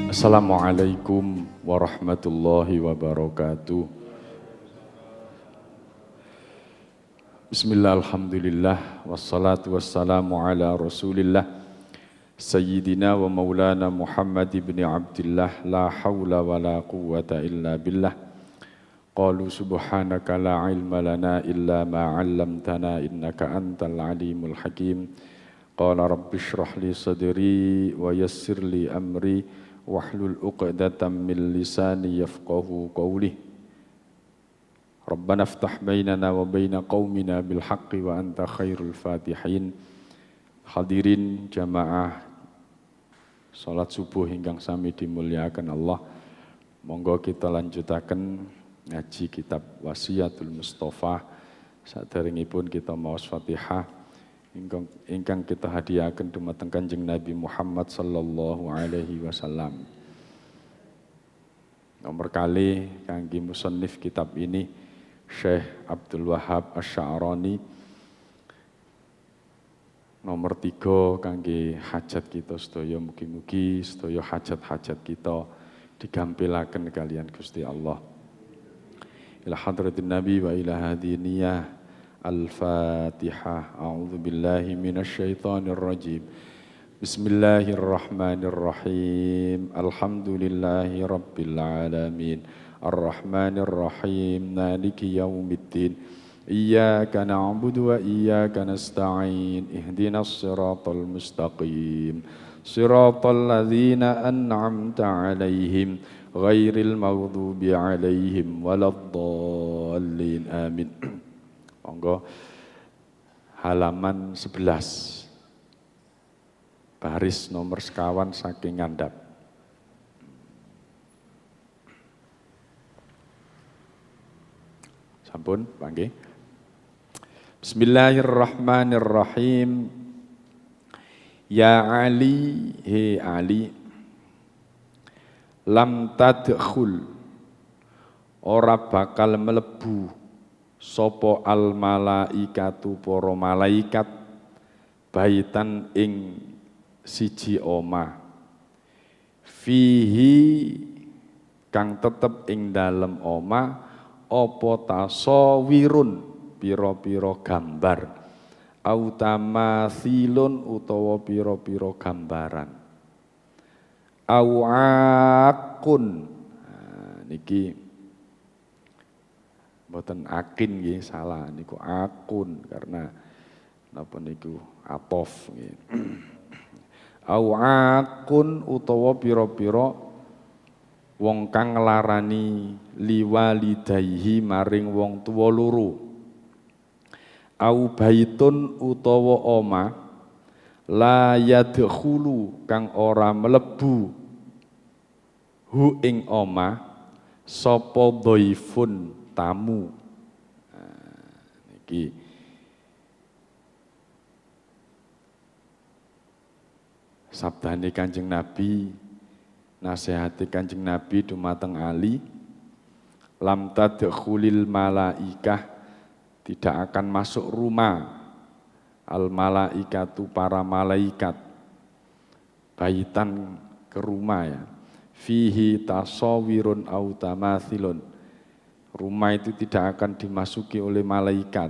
Assalamualaikum warahmatullahi wabarakatuh. Bismillah, alhamdulillah, wassalatu wassalamu ala rasulillah Sayyidina wa maulana Muhammad ibn Abdillah. La hawla wa la quwwata illa billah. Qalu subhanaka la ilma lana illa ma 'allamtana innaka antal alimul hakim. Qala rabbi shrah li sadri wa yassir li amri wahlul 'uqdatam min lisani yafqahu qawli. Rabbana iftah bainana wa baina qaumina bil haqqi wa anta khairul fatihin. Hadirin jamaah salat subuh ingkang sami dimulyakaken Allah. Monggo kita lanjutaken ngaji kitab Wasiyatul Mustafa. Saderengipun kita maos Fatihah ingkang kita hadiahaken dumateng Kanjeng Nabi Muhammad sallallahu alaihi wasallam. Nomor kali kangge musannif kitab ini Syekh Abdul Wahab Asy-Sya'rani. Nomor 3 kangge hajat kita sedaya, mugi-mugi sedaya hajat-hajat kita digampilaken kalian Gusti Allah. Ila hadratin Nabi wa ila hadiniyah. Al-Fatihah. A'udzu billahi minasy syaithanir rajim. Bismillahirrahmanirrahim. Alhamdulillahi rabbil alamin. Ar-Rahmanir Rahim. Maliki yaumiddin. Iyyaka na'budu wa iyyaka nasta'in. Ihdinas siratal mustaqim. Siratal ladzina an'amta 'alaihim ghairil maghdubi 'alaihim waladdallin. Amin. Monggo halaman 11 baris nomor sekawan saking ngandhap. Sampun panggih. Bismillahirrahmanirrahim. Ya Ali, he Ali, lam tadkhul, ora bakal mlebu sopo al malaikatu para malaikat baitan ing siji omah fihi kang tetep ing dalem omah apa tasawirun pira-pira gambar autamasilun utawa pira-pira gambaran awakun. Niki mboten akin nggih, salah niku akun karena napa niku atof nggih. Au akun utawa pira-pira wong kang nglarani liwalidayhi maring wong tuwa loro. Au baitun utawa omah la yadkhulu kang ora mlebu hu ing omah sapa dhaifun tamu. Niki sabdane Kanjeng Nabi, nasihati Kanjeng Nabi dumateng Ali, lam tadkhulil malaikah, tidak akan masuk rumah al malaikatu para malaikat baitan ke rumah ya fihi tasawirun au tamathilun. Rumah itu tidak akan dimasuki oleh malaikat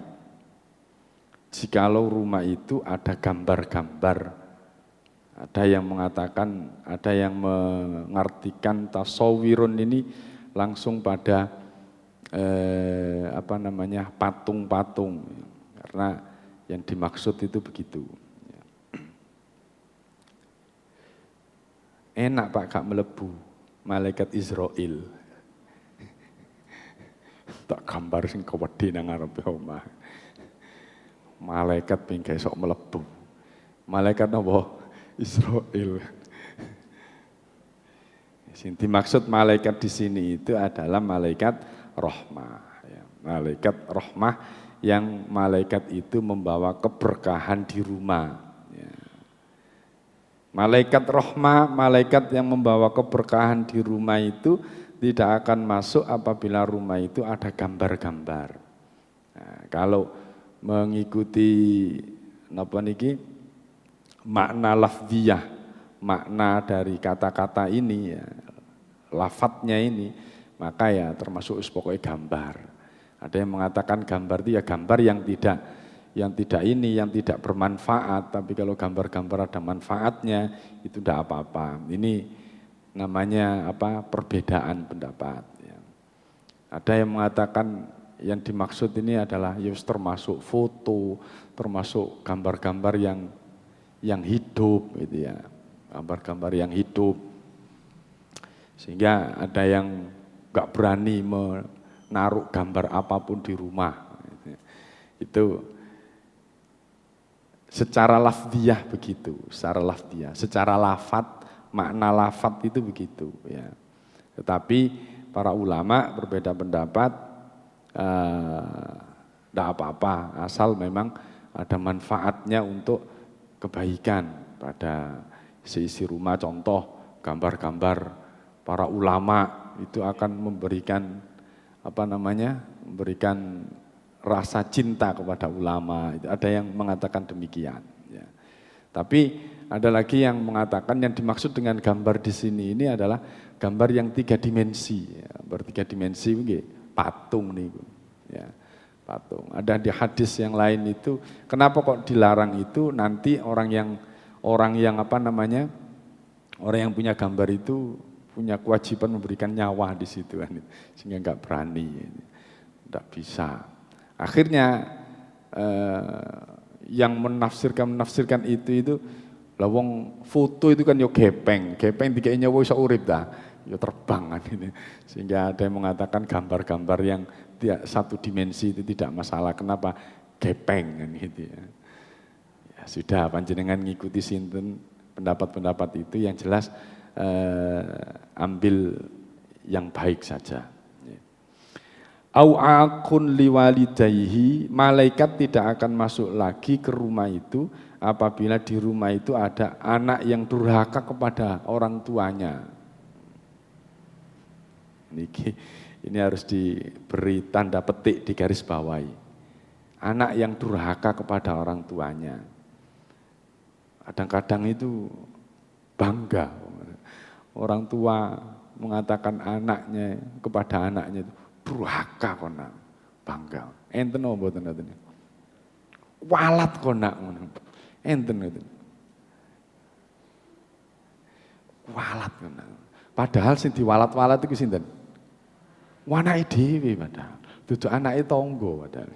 jikalau rumah itu ada gambar-gambar. Ada yang mengatakan, ada yang mengartikan tasawirun ini langsung pada patung-patung, karena yang dimaksud itu begitu. Enak Pak gak melebu malaikat Israel. Tak gambar sing kewedhi nang ngarepe omah. Malaikat ping esok mlebu. Malaikat napa? Israil. Sing dimaksud malaikat di sini itu adalah malaikat rahmah ya. Malaikat rahmah yang malaikat itu membawa keberkahan di rumah ya. Malaikat rahmah, malaikat yang membawa keberkahan di rumah itu tidak akan masuk apabila rumah itu ada gambar-gambar. Nah, kalau mengikuti makna lafziyah makna dari kata-kata ini ya, lafadznya ini, maka ya termasuk pokoknya gambar. Ada yang mengatakan gambar itu ya gambar yang tidak bermanfaat, tapi kalau gambar-gambar ada manfaatnya itu tidak apa-apa. Ini namanya perbedaan pendapat. Ya. Ada yang mengatakan yang dimaksud ini adalah termasuk foto, termasuk gambar-gambar yang hidup, gitu ya, gambar-gambar yang hidup. Sehingga ada yang nggak berani menaruh gambar apapun di rumah. Itu secara lafdiyah begitu, secara lafdiyah, secara lafat, makna lafat itu begitu. Ya. Tetapi para ulama berbeda pendapat, tidak apa-apa, asal memang ada manfaatnya untuk kebaikan pada seisi rumah. Contoh gambar-gambar para ulama itu akan memberikan memberikan rasa cinta kepada ulama. Ada yang mengatakan demikian. Ya. Tapi ada lagi yang mengatakan yang dimaksud dengan gambar di sini ini adalah gambar yang 3 dimensi. Ya. Ber-3 dimensi, patung nih, ya, patung. Ada di hadis yang lain itu, kenapa kok dilarang itu? Nanti orang yang punya gambar itu punya kewajiban memberikan nyawa di situ kan, sehingga nggak berani, nggak bisa. Akhirnya yang menafsirkan itu lawong foto itu kan yo gepeng dikene nyawa iso urip dah, yo terbang kan ini. Sehingga ada yang mengatakan gambar-gambar yang satu dimensi itu tidak masalah. Kenapa? Gepeng kan gitu ya. Ya sudah, panjenengan ngikuti sinten pendapat-pendapat itu, yang jelas ambil yang baik saja. Au akun liwalidayhi, malaikat tidak akan masuk lagi ke rumah itu apabila di rumah itu ada anak yang durhaka kepada orang tuanya. Ini harus diberi tanda petik di garis bawahi. Anak yang durhaka kepada orang tuanya. Kadang-kadang itu bangga. Orang tua mengatakan kepada anaknya itu durhaka kona, bangga. Enten apa mboten ngoten? Walat kona, enten ngoten. Walat kona. Padahal sing diwalat-walat iku sinten? Anake dhewe padahal. Dudu anake tangga padahal.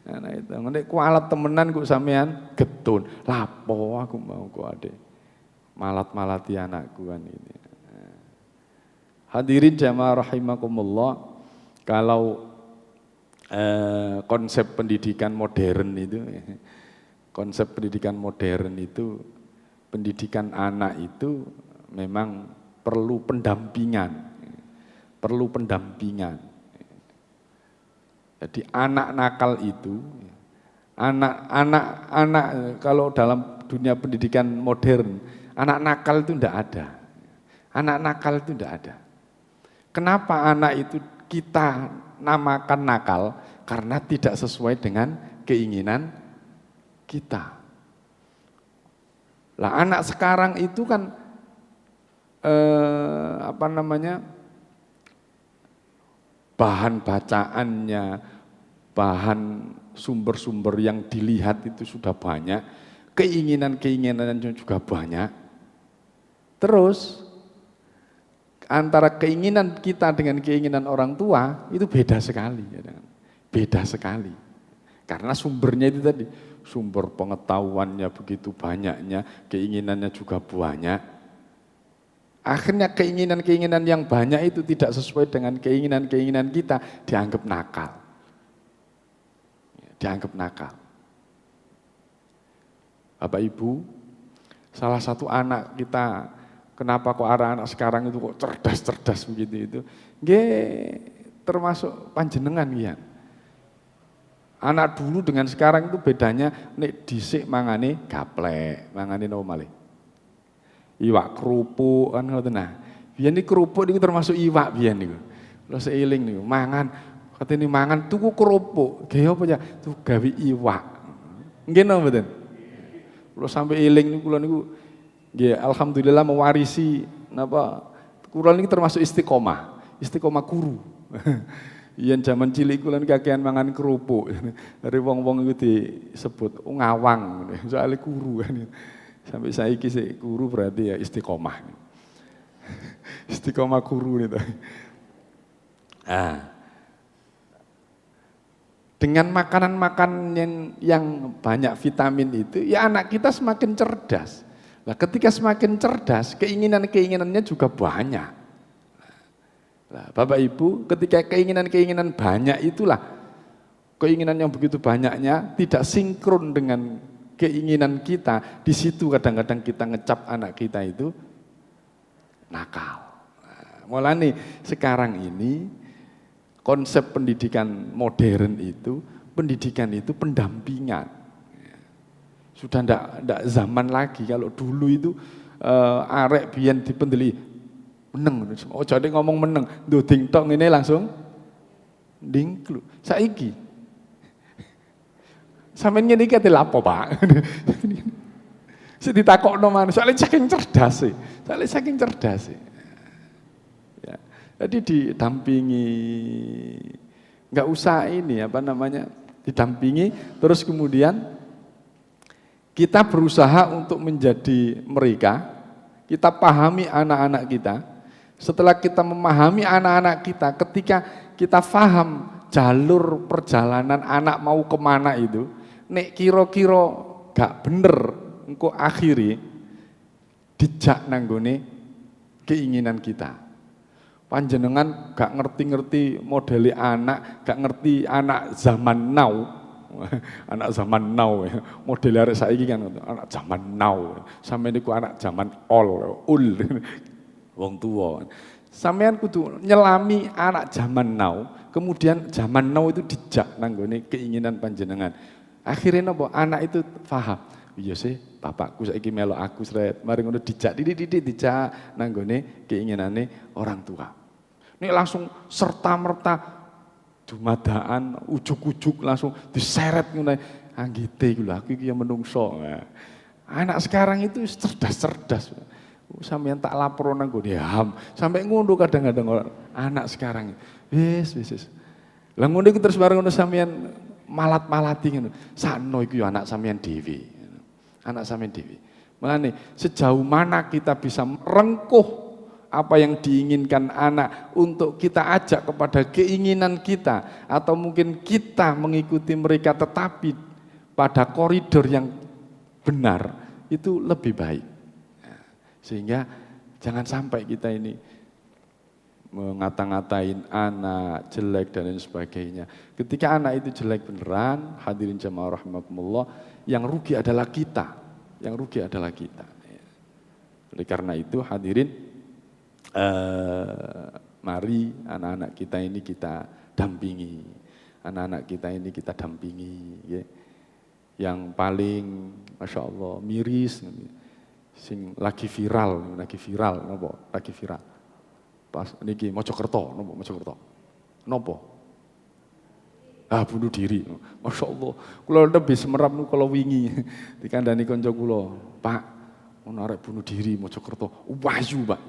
Anake tangga nek kualat temenan kok sampean getun. Lapo aku mau kok Adik. Malat-malati anakku kan ini. Hadirin jamaah rahimakumullah, kalau konsep pendidikan modern itu, pendidikan anak itu memang perlu pendampingan. Jadi anak nakal itu, anak kalau dalam dunia pendidikan modern, anak nakal itu tidak ada. Anak nakal itu tidak ada. Kenapa anak itu kita namakan nakal? Karena tidak sesuai dengan keinginan kita. Lah anak sekarang itu kan bahan bacaannya, bahan sumber-sumber yang dilihat itu sudah banyak, keinginan-keinginannya juga banyak. Terus antara keinginan kita dengan keinginan orang tua itu beda sekali, beda sekali. Karena sumbernya itu tadi, sumber pengetahuannya begitu banyaknya, keinginannya juga banyak. Akhirnya keinginan-keinginan yang banyak itu tidak sesuai dengan keinginan-keinginan kita, dianggap nakal. Dianggap nakal. Bapak Ibu, salah satu anak kita, kenapa kok anak-anak sekarang itu kok cerdas-cerdas begitu itu? Termasuk panjenengan ya. Anak dulu dengan sekarang itu bedanya, nek dhisik mangane gaplek, mangane nopo malih? Iwak kerupuk kan ngoten nah. Biyen iki kerupuk niku termasuk iwak biyen niku. Lha seiling niku mangan, katene mangan tuku kerupuk. Nggih apa ya? Tuku gawe iwak. Nggih napa mboten? Kula sampe eling niku kula niku Ya, alhamdulillah mewarisi napa kula niki termasuk istiqomah. Istiqomah guru. Yen jaman cilik kula kakean mangan kerupuk. Dari wong-wong iku disebut ngawang, soalnya guru kan. Sampai saiki sih guru berarti ya istiqomah. Istiqomah guru itu. Dengan makanan-makanan yang banyak vitamin itu, ya anak kita semakin cerdas. Nah, ketika semakin cerdas, keinginan-keinginannya juga banyak. Nah, Bapak Ibu, ketika keinginan-keinginan banyak itulah, keinginan yang begitu banyaknya tidak sinkron dengan keinginan kita, di situ kadang-kadang kita ngecap anak kita itu nakal. Nah, mulai sekarang ini konsep pendidikan modern itu, pendidikan itu pendampingan. Sudah ndak zaman lagi, kalau dulu itu arek biyen dipendeli meneng, oh jadi ngomong meneng, ndoding tok ini langsung dingklu. Saiki sampeyan ngene iki ate lapo, Pak? Sing ditakokno maneh, soalnya saking cerdas sih. Soalnya saking cerdas sih. Ya. Jadi didampingi, nggak usah ini apa namanya, didampingi terus kemudian kita berusaha untuk menjadi mereka, kita pahami anak-anak kita. Setelah kita memahami anak-anak kita, ketika kita paham jalur perjalanan anak mau kemana itu, nek kira-kira gak bener, engko akhiri dijak nanggone keinginan kita. Panjenengan gak ngerti-ngerti modeli anak, gak ngerti anak zaman now. Anak zaman now ya. Model arek saiki kan anak zaman now. Sampeyan niku anak zaman ul. Wong tua. Sampean kudu nyelami anak zaman now, kemudian zaman now itu dijak nanggone keinginan panjenengan. Akhirnya napa? Anak itu paham. Iya sih, bapakku saiki melok aku sret. Mari ngono dijak dijak nanggone keinginane orang tua. Ini langsung serta-merta dumadaan ujuk-ujuk langsung diseret ngono. Anggite iku lho aku iki ya menungso. Anak sekarang itu cerdas-cerdas. Sampeyan tak lapor nang gone ham. Sampai ngono kadang-kadang anak sekarang. Wis. Lah ngono iki terus bareng ngono sampeyan malat-malati ngono. Sakno iku ya anak sampeyan dhewe. Anak sampeyan dhewe. Mulane sejauh mana kita bisa merengkuh apa yang diinginkan anak untuk kita ajak kepada keinginan kita atau mungkin kita mengikuti mereka tetapi pada koridor yang benar itu lebih baik. Sehingga jangan sampai kita ini mengata-ngatain anak jelek dan lain sebagainya. Ketika anak itu jelek beneran, hadirin jamaah rahimakumullah, yang rugi adalah kita. Yang rugi adalah kita. Oleh karena itu hadirin, mari anak-anak kita ini kita dampingi. Anak-anak kita ini kita dampingi. Ya. Yang paling Masya Allah miris, sing lagi viral napa? Lagi viral. Pas niki Mojokerto, napa Mojokerto? Napa? Bunuh diri. Masya Allah. Kula lebih semerap nu kalau wingi dikandani kanca kula, Pak, ono arek bunuh diri Mojokerto. Wahyu, Pak.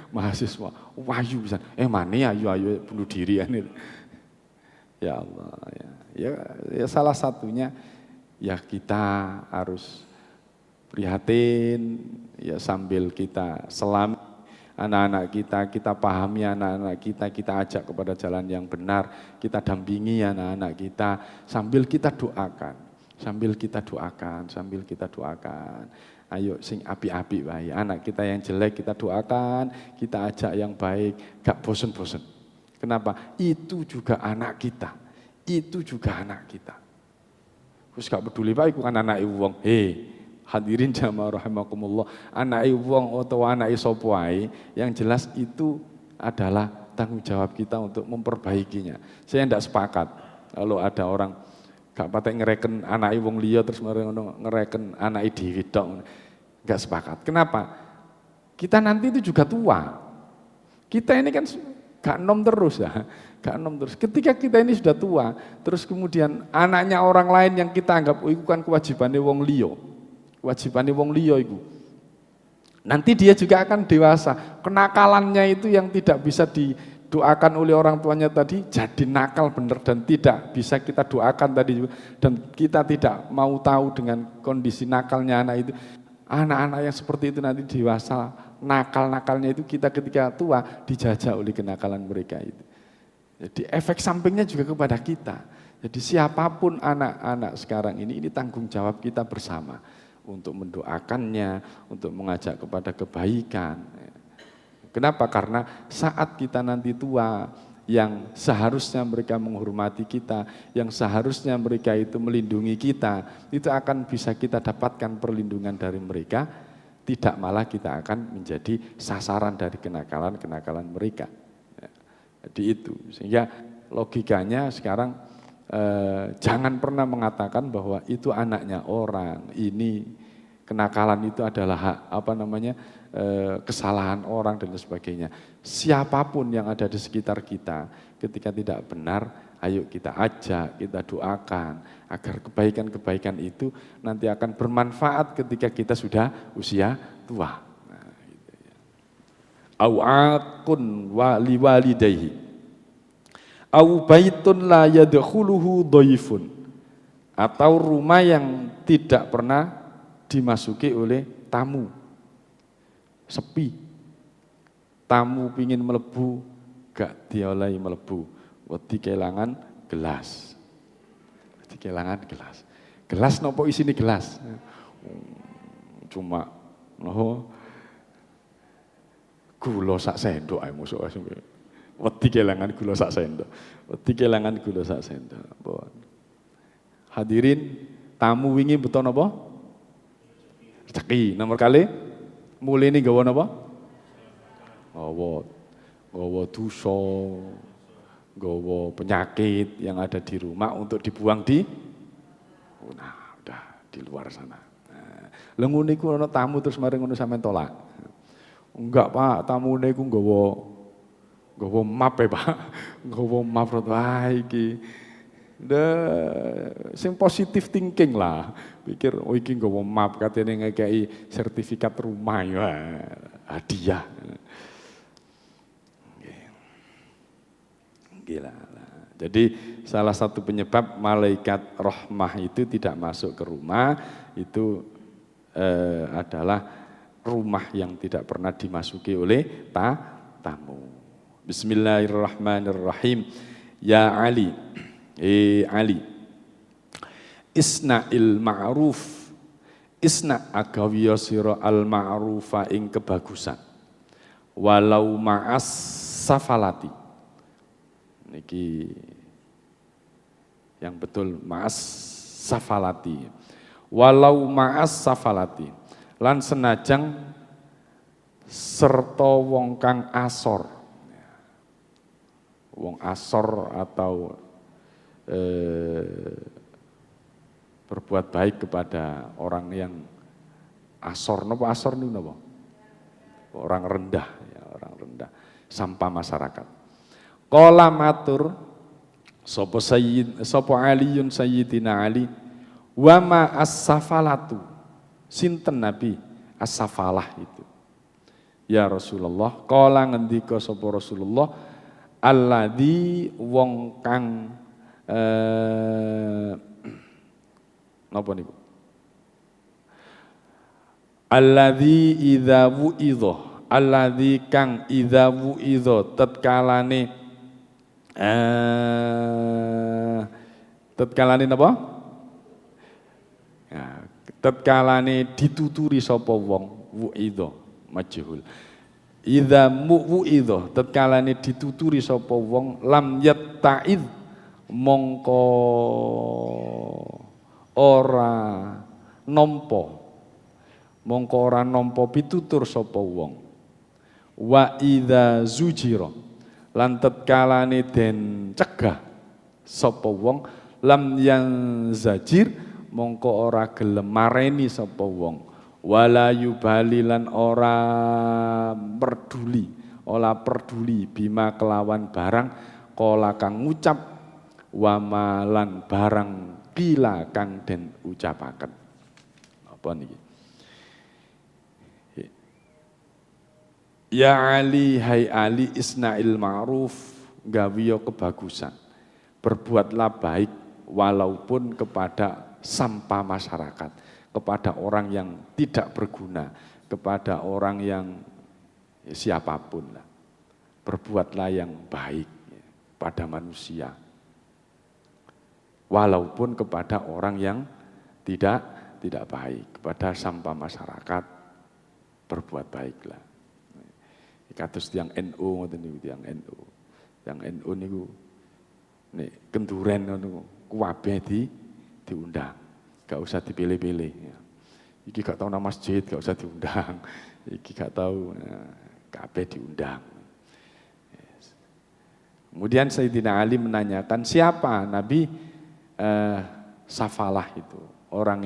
Mahasiswa, wahyu pisan. Mane ayo bunuh diri ane. Ya Allah, ya salah satunya ya kita harus prihatin ya sambil kita selami anak-anak kita pahami anak-anak kita ajak kepada jalan yang benar, kita dampingi anak-anak kita sambil kita doakan. Ayo sing api-api wae. Anak kita yang jelek kita doakan, kita ajak yang baik, gak bosen-bosen. Kenapa? Itu juga anak kita. Wis gak peduli wae iku kan anake wong. Hadirin jamaah rahimakumullah, anake wong utawa anake sapa wae, yang jelas itu adalah tanggung jawab kita untuk memperbaikinya. Saya tidak sepakat kalau ada orang gak patek ngereken anake wong liya terus ngereken anake dhewe tok. Enggak sepakat. Kenapa? Kita nanti itu juga tua. Kita ini kan gak enom terus ya. Gak enom terus. Ketika kita ini sudah tua, terus kemudian anaknya orang lain yang kita anggap itu kan kewajibannya wong liya. Kewajibannya wong liya iku. Nanti dia juga akan dewasa. Kenakalannya itu yang tidak bisa didoakan oleh orang tuanya tadi jadi nakal benar dan tidak bisa kita doakan tadi, dan kita tidak mau tahu dengan kondisi nakalnya anak itu. Anak-anak yang seperti itu nanti dewasa, nakal-nakalnya itu kita ketika tua dijajah oleh kenakalan mereka itu. Jadi efek sampingnya juga kepada kita. Jadi siapapun anak-anak sekarang ini tanggung jawab kita bersama untuk mendoakannya, untuk mengajak kepada kebaikan. Kenapa? Karena saat kita nanti tua, yang seharusnya mereka menghormati kita, yang seharusnya mereka itu melindungi kita, itu akan bisa kita dapatkan perlindungan dari mereka, tidak malah kita akan menjadi sasaran dari kenakalan-kenakalan mereka. Jadi itu, sehingga logikanya sekarang jangan pernah mengatakan bahwa itu anaknya orang, ini kenakalan itu adalah kesalahan orang dan sebagainya. Siapapun yang ada di sekitar kita, ketika tidak benar, ayo kita ajak, kita doakan agar kebaikan-kebaikan itu nanti akan bermanfaat ketika kita sudah usia tua. Au'aqun waliwalidayhi. Au baitun la yadkhuluhu dhaifun, atau rumah yang tidak pernah dimasuki oleh tamu, sepi, tamu pingin melebu gak diolehi melebu, wedi kelangan gelas, gelas nopo isine gelas, cuma gula sak sendok ae mosok wedi kelangan gula sak sendok. Hadirin, tamu wingi beto napa? Rezeki. Nomor kali mulene nggawa napa? Nggawa dosa, nggawa penyakit yang ada di rumah untuk dibuang di udah di luar sana. Lha ngono iku ana tamu terus mari ngono sampean tolak. Enggak, Pak, tamune iku nggawa map ya, Pak. Nggawa map iki. Sing positif thinking lah. Pikir iki nggawa map katene ngekeki sertifikat rumah ya. Hadiah. Gila. Jadi salah satu penyebab malaikat rahmah itu tidak masuk ke rumah itu adalah rumah yang tidak pernah dimasuki oleh tamu. Bismillahirrahmanirrahim. Ya Ali, Ali, isna'il ma'ruf, isna' agawiya sira al ma'rufa ing kebagusan, walau ma'as safalati. Niki yang betul, ma'as safalati. Walau ma'as safalati, lan senajang serta wong kang asor. Wong asor atau berbuat baik kepada orang yang asor. Napa asor niku napa? Orang rendah, ya, orang rendah, sampah masyarakat. Qala matur sapa Aliyun Sayyidina Ali, wa ma as-safalatu, sinten Nabi as-safalah itu. Ya Rasulullah, qala ngendika sapa Rasulullah, alladzi wong kang napa niku? Alladzi idza wu'idha, alladzi kang idza wu'idha tatkalane napa? Ya, tatkalane dituturi sapa wong, wu'idha majhul. Idza mu'idha, tatkalane dituturi sapa wong, lam yatta'id, mongko ora nampa pitutur sapa wong. Wa idza zujira, lan tatkalane den cegah sapa wong, lam yanzajir, mongko ora gelem mareni sapa wong. Wala yubali, lan ora peduli bima kelawan barang kala kang ngucap, wama lan barang pila kang den ucapaken. Apa niki? Ya Ali, hai Ali, isna'il ma'ruf, gawiyo kebagusan. Berbuatlah baik walaupun kepada sampah masyarakat, kepada orang yang tidak berguna, kepada orang yang siapapun lah. Berbuatlah yang baik pada manusia. Walaupun kepada orang yang tidak baik, kepada sampah masyarakat, berbuat baiklah. Kados yang NU ngoten niku, yang NU. Yang NU niku nek kenduren ngono kabeh diundang. Gak usah dipilih-pilih. Iki gak tahu nama masjid, gak usah diundang. Iki gak tahu, kabeh diundang. Kemudian Sayyidina Ali menanyakan siapa Nabi Safalah itu, orang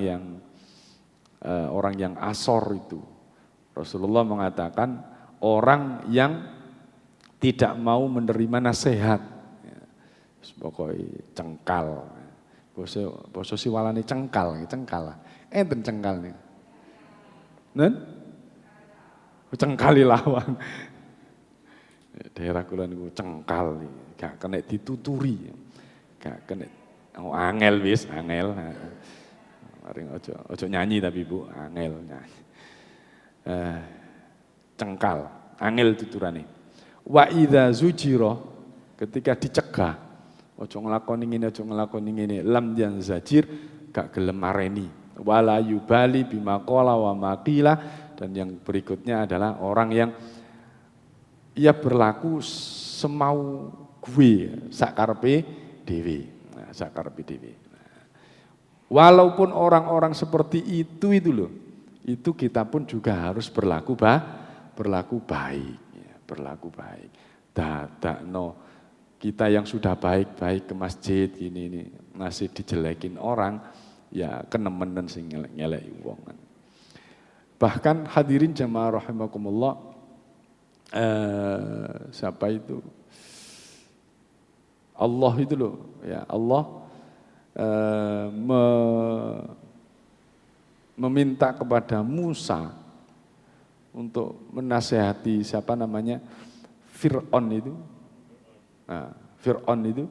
yang asor itu. Rasulullah mengatakan orang yang tidak mau menerima nasihat, pokoknya cengkal. Basa siwalane cengkal lah. Enten cengkal nih. Nen? Cengkali lawang. Daerah kula niku cengkal, gak kena dituturi. Gak kena angel wis, angel. Maring ojo nyanyi tapi Bu, angel nyanyi. Cengkal, angel tuturane. Wa idza zujira, ketika dicegah, ojo nglakoni ngene, lam yanzajir, gak gelem mareni. Wala yubali bima qala wa maqila, dan yang berikutnya adalah orang yang ia berlaku semau gue, sakarepe dhewe. Nah, sakarepe dhewe. Walaupun orang-orang seperti itu loh, itu kita pun juga harus berlaku baik, ya, berlaku baik. Dadakno kita yang sudah baik-baik ke masjid ini masih dijelekin orang, ya kenemenen sing ngeleki wong. Bahkan hadirin jamaah rahimakumullah, siapa itu? Allah itu loh, ya Allah meminta kepada Musa untuk menasehati siapa namanya Fir'aun itu. Nah, Fir'aun itu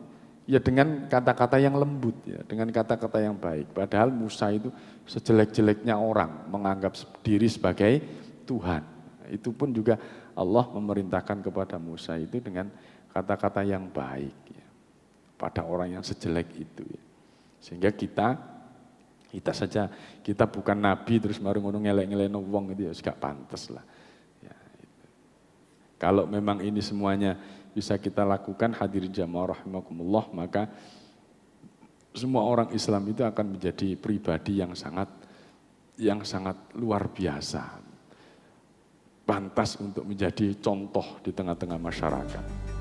ya dengan kata-kata yang lembut, ya, dengan kata-kata yang baik. Padahal Musa itu sejelek-jeleknya orang menganggap diri sebagai Tuhan. Itu pun juga Allah memerintahkan kepada Musa itu dengan kata-kata yang baik, ya, pada orang yang sejelek itu. Ya. Sehingga kita saja, kita bukan nabi terus mari ngono ngelek-ngelekno wong itu ya gak pantes lah. Ya, itu. Kalau memang ini semuanya bisa kita lakukan hadirin jamaah rahimakumullah, maka semua orang Islam itu akan menjadi pribadi yang sangat luar biasa. Pantas untuk menjadi contoh di tengah-tengah masyarakat.